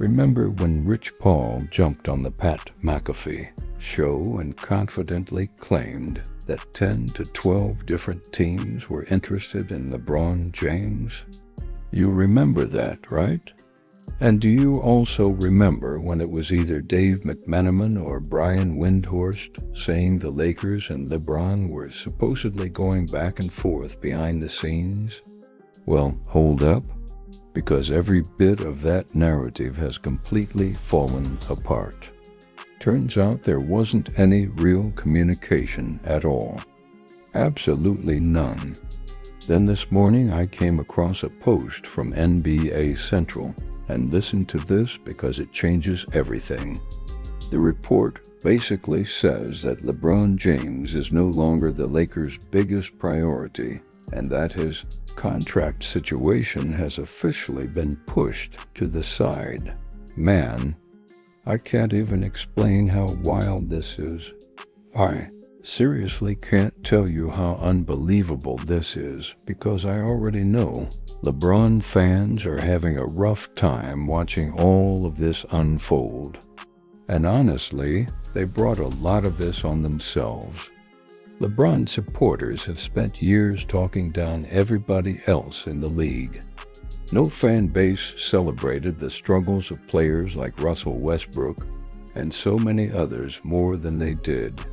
Remember when Rich Paul jumped on the Pat McAfee show and confidently claimed that 10 to 12 different teams were interested in LeBron James? You remember that, right? And do you also remember when it was either Dave McMenamin or Brian Windhorst saying the Lakers and LeBron were supposedly going back and forth behind the scenes? Well, hold up, because every bit of that narrative has completely fallen apart. Turns out there wasn't any real communication at all. Absolutely none. Then this morning I came across a post from NBA Central, and listen to this because it changes everything. The report basically says that LeBron James is no longer the Lakers' biggest priority, and that his contract situation has officially been pushed to the side. Man, I can't even explain how wild this is. I seriously can't tell you how unbelievable this is, because I already know LeBron fans are having a rough time watching all of this unfold. And honestly, they brought a lot of this on themselves. LeBron supporters have spent years talking down everybody else in the league. No fan base celebrated the struggles of players like Russell Westbrook and so many others more than they did.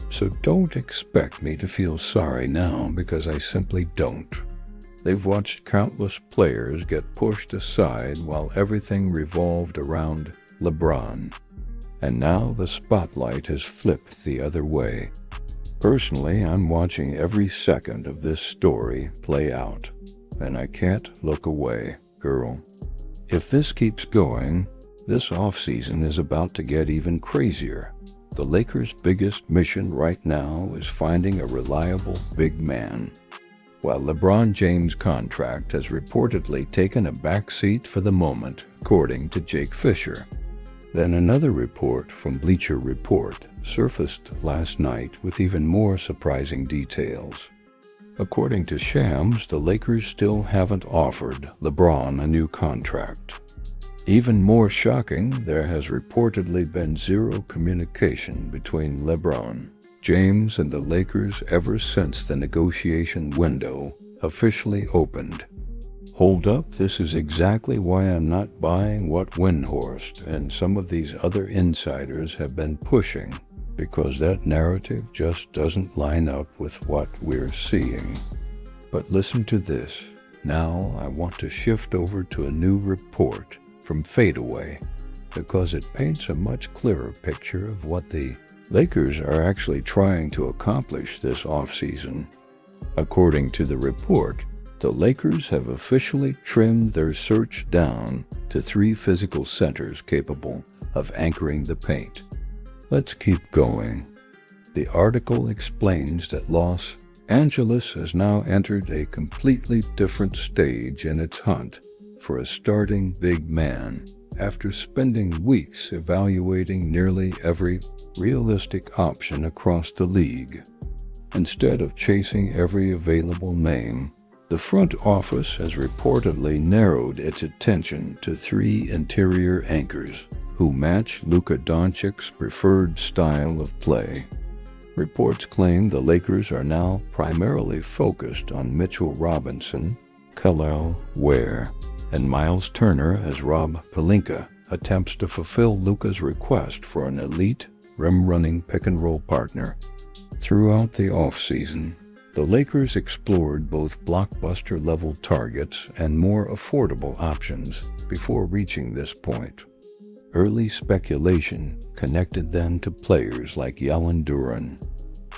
So don't expect me to feel sorry now, because I simply don't. They've watched countless players get pushed aside while everything revolved around LeBron. And now the spotlight has flipped the other way. Personally, I'm watching every second of this story play out, and I can't look away, girl. If this keeps going, this offseason is about to get even crazier. The Lakers' biggest mission right now is finding a reliable big man, while LeBron James' contract has reportedly taken a backseat for the moment, according to Jake Fisher. Then another report from Bleacher Report surfaced last night with even more surprising details. According to Shams, the Lakers still haven't offered LeBron a new contract. Even more shocking, there has reportedly been zero communication between LeBron James and the Lakers ever since the negotiation window officially opened. Hold up, this is exactly why I'm not buying what Windhorst and some of these other insiders have been pushing, because that narrative just doesn't line up with what we're seeing. But listen to this. Now I want to shift over to a new report from Fadeaway, because it paints a much clearer picture of what the Lakers are actually trying to accomplish this offseason. According to the report, the Lakers have officially trimmed their search down to 3 physical centers capable of anchoring the paint. Let's keep going. The article explains that Los Angeles has now entered a completely different stage in its hunt for a starting big man, after spending weeks evaluating nearly every realistic option across the league. Instead of chasing every available name, the front office has reportedly narrowed its attention to 3 interior anchors who match Luka Doncic's preferred style of play. Reports claim the Lakers are now primarily focused on Mitchell Robinson, Kel'el Ware, and Miles Turner as Rob Pelinka attempts to fulfill Luka's request for an elite, rim-running pick-and-roll partner. Throughout the offseason, the Lakers explored both blockbuster-level targets and more affordable options before reaching this point. Early speculation connected them to players like Jalen Duren,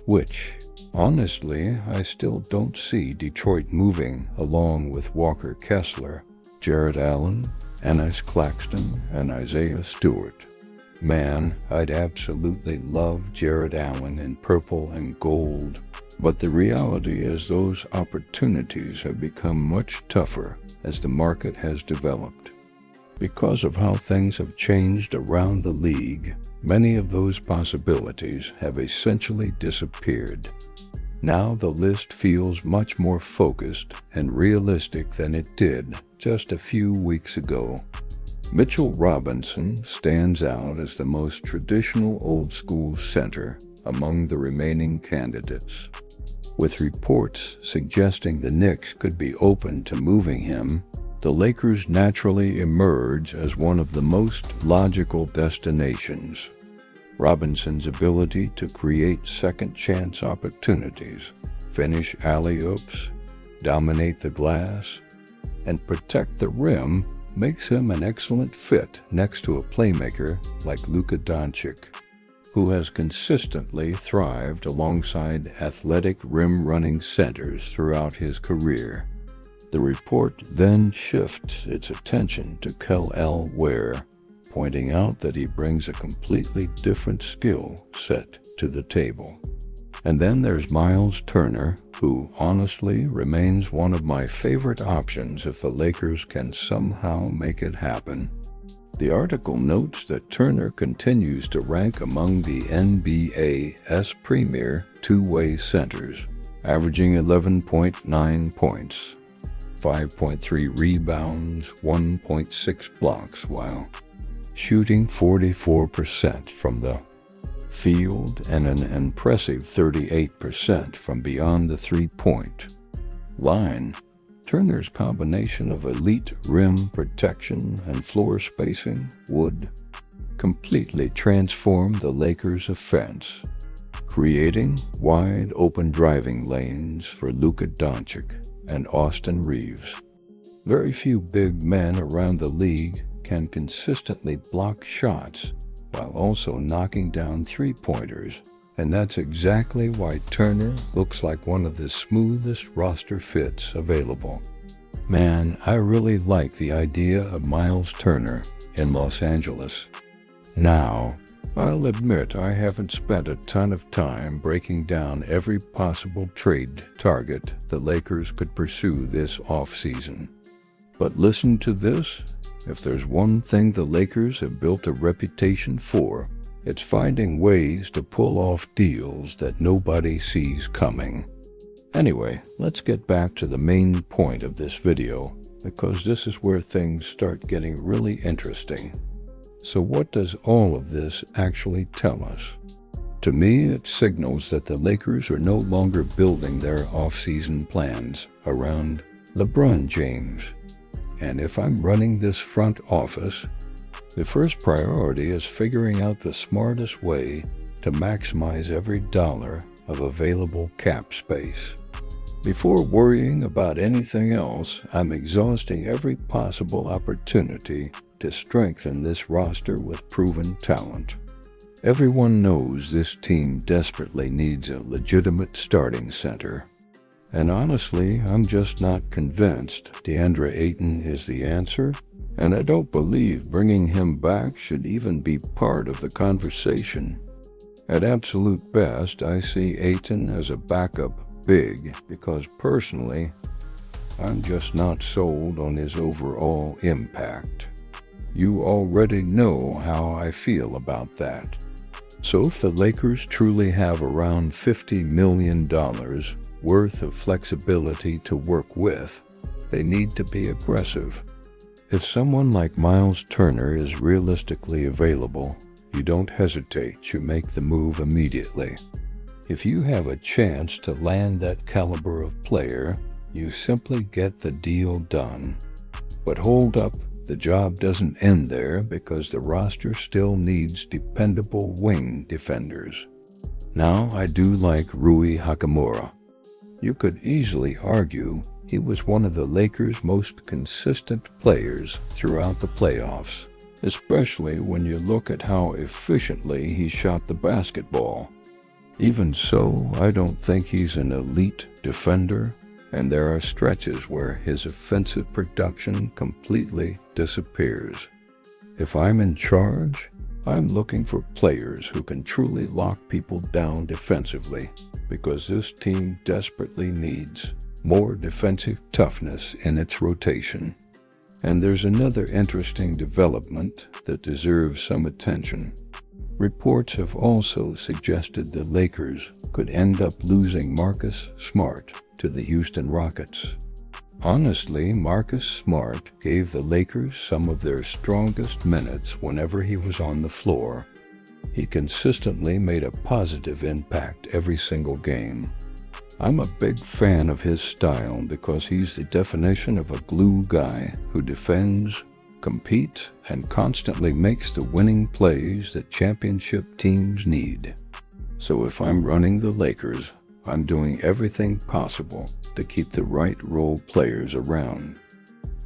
which, honestly, I still don't see Detroit moving along with Walker Kessler, Jarrett Allen, Ennis Claxton, and Isaiah Stewart. Man, I'd absolutely love Jarrett Allen in purple and gold, but the reality is those opportunities have become much tougher as the market has developed. Because of how things have changed around the league, many of those possibilities have essentially disappeared. Now the list feels much more focused and realistic than it did just a few weeks ago. Mitchell Robinson stands out as the most traditional old-school center among the remaining candidates, with reports suggesting the Knicks could be open to moving him. The Lakers naturally emerge as one of the most logical destinations. Robinson's ability to create second-chance opportunities, finish alley-oops, dominate the glass, and protect the rim makes him an excellent fit next to a playmaker like Luka Doncic, who has consistently thrived alongside athletic rim-running centers throughout his career. The report then shifts its attention to Kel Ware, pointing out that he brings a completely different skill set to the table. And then there's Miles Turner, who honestly remains one of my favorite options if the Lakers can somehow make it happen. The article notes that Turner continues to rank among the NBA's premier two-way centers, averaging 11.9 points, 5.3 rebounds, 1.6 blocks, while shooting 44% from the field and an impressive 38% from beyond the three-point line. Turner's combination of elite rim protection and floor spacing would completely transform the Lakers' offense, creating wide-open driving lanes for Luka Doncic and Austin Reeves. Very few big men around the league can consistently block shots while also knocking down three-pointers, and that's exactly why Turner looks like one of the smoothest roster fits available. Man, I really like the idea of Miles Turner in Los Angeles. Now, I'll admit I haven't spent a ton of time breaking down every possible trade target the Lakers could pursue this offseason. But listen to this. If there's one thing the Lakers have built a reputation for, it's finding ways to pull off deals that nobody sees coming. Anyway, let's get back to the main point of this video, because this is where things start getting really interesting. So what does all of this actually tell us? To me, it signals that the Lakers are no longer building their off-season plans around LeBron James. And if I'm running this front office, the first priority is figuring out the smartest way to maximize every dollar of available cap space. Before worrying about anything else, I'm exhausting every possible opportunity to strengthen this roster with proven talent. Everyone knows this team desperately needs a legitimate starting center. And honestly, I'm just not convinced DeAndre Ayton is the answer, and I don't believe bringing him back should even be part of the conversation. At absolute best, I see Ayton as a backup big because personally, I'm just not sold on his overall impact. You already know how I feel about that. So if the Lakers truly have around $50 million worth of flexibility to work with, they need to be aggressive. If someone like Miles Turner is realistically available, you don't hesitate, you make the move immediately. If you have a chance to land that caliber of player, you simply get the deal done. But hold up, the job doesn't end there because the roster still needs dependable wing defenders. Now, I do like Rui Hachimura. You could easily argue he was one of the Lakers' most consistent players throughout the playoffs, especially when you look at how efficiently he shot the basketball. Even so, I don't think he's an elite defender, and there are stretches where his offensive production completely disappears. If I'm in charge, I'm looking for players who can truly lock people down defensively, because this team desperately needs more defensive toughness in its rotation. And there's another interesting development that deserves some attention. Reports have also suggested the Lakers could end up losing Marcus Smart to the Houston Rockets. Honestly, Marcus Smart gave the Lakers some of their strongest minutes whenever he was on the floor. He consistently made a positive impact every single game. I'm a big fan of his style because he's the definition of a glue guy who defends, competes, and constantly makes the winning plays that championship teams need. So if I'm running the Lakers, I'm doing everything possible to keep the right role players around.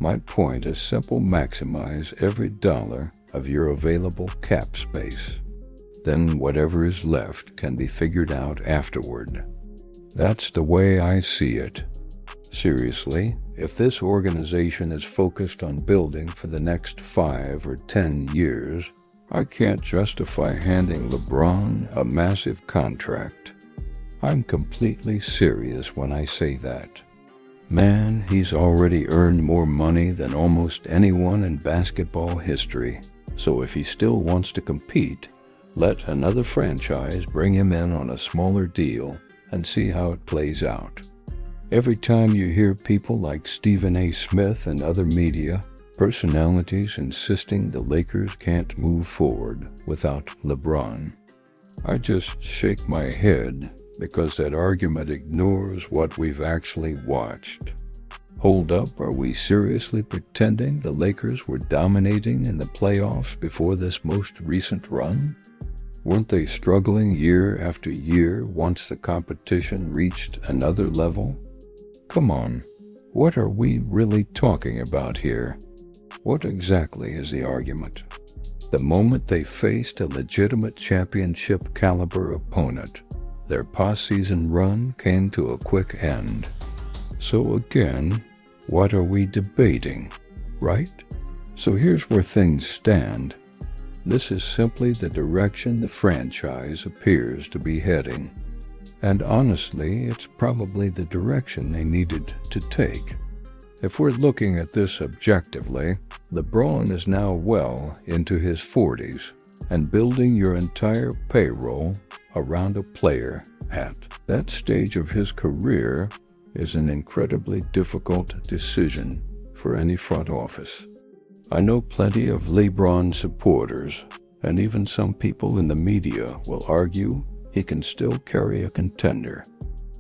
My point is simple: maximize every dollar of your available cap space. Then whatever is left can be figured out afterward. That's the way I see it. Seriously, if this organization is focused on building for the next 5 or 10 years, I can't justify handing LeBron a massive contract. I'm completely serious when I say that. Man, he's already earned more money than almost anyone in basketball history. So if he still wants to compete, let another franchise bring him in on a smaller deal and see how it plays out. Every time you hear people like Stephen A. Smith and other media personalities insisting the Lakers can't move forward without LeBron, I just shake my head because that argument ignores what we've actually watched. Hold up, are we seriously pretending the Lakers were dominating in the playoffs before this most recent run? Weren't they struggling year after year once the competition reached another level? Come on, what are we really talking about here? What exactly is the argument? The moment they faced a legitimate championship caliber opponent, their postseason run came to a quick end. So again, what are we debating, right? So here's where things stand. This is simply the direction the franchise appears to be heading. And honestly, it's probably the direction they needed to take. If we're looking at this objectively, LeBron is now well into his 40s, and building your entire payroll around a player at that stage of his career is an incredibly difficult decision for any front office. I know plenty of LeBron supporters, and even some people in the media will argue he can still carry a contender.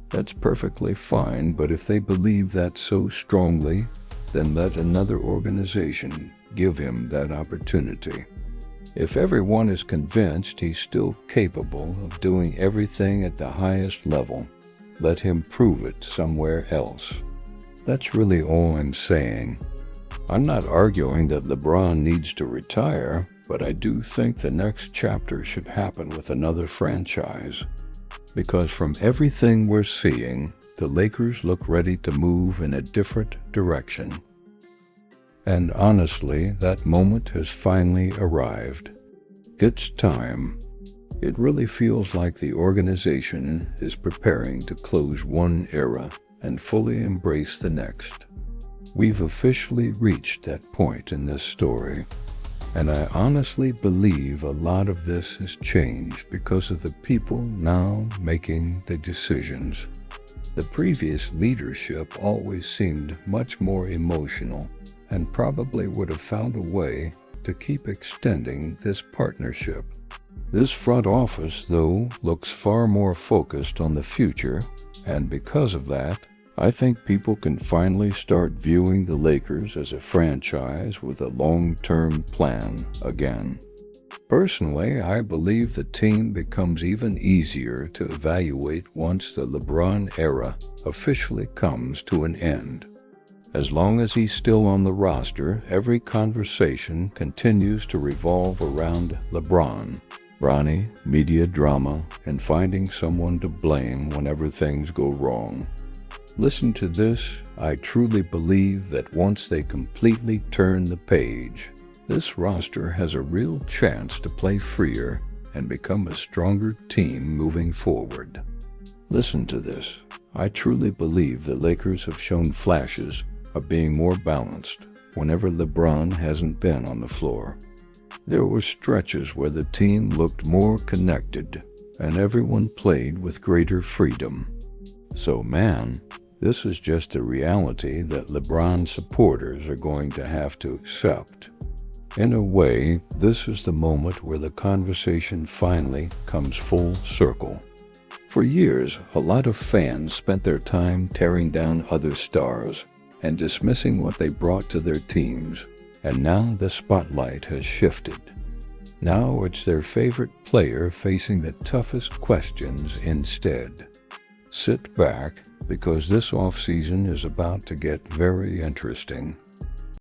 That's perfectly fine, but if they believe that so strongly, then let another organization give him that opportunity. If everyone is convinced he's still capable of doing everything at the highest level, let him prove it somewhere else. That's really all I'm saying. I'm not arguing that LeBron needs to retire, but I do think the next chapter should happen with another franchise. Because from everything we're seeing, the Lakers look ready to move in a different direction. And honestly, that moment has finally arrived. It's time. It really feels like the organization is preparing to close one era and fully embrace the next. We've officially reached that point in this story, and I honestly believe a lot of this has changed because of the people now making the decisions. The previous leadership always seemed much more emotional and probably would have found a way to keep extending this partnership. This front office, though, looks far more focused on the future, and because of that, I think people can finally start viewing the Lakers as a franchise with a long-term plan again. Personally, I believe the team becomes even easier to evaluate once the LeBron era officially comes to an end. As long as he's still on the roster, every conversation continues to revolve around LeBron. Bronny, media drama, and finding someone to blame whenever things go wrong. Listen to this, I truly believe that once they completely turn the page, this roster has a real chance to play freer and become a stronger team moving forward. Listen to this, I truly believe the Lakers have shown flashes of being more balanced whenever LeBron hasn't been on the floor. There were stretches where the team looked more connected and everyone played with greater freedom. So man, This is just a reality that LeBron supporters are going to have to accept. In a way, this is the moment where the conversation finally comes full circle. For years, a lot of fans spent their time tearing down other stars and dismissing what they brought to their teams, and now the spotlight has shifted. Now it's their favorite player facing the toughest questions instead. Sit back, because this offseason is about to get very interesting.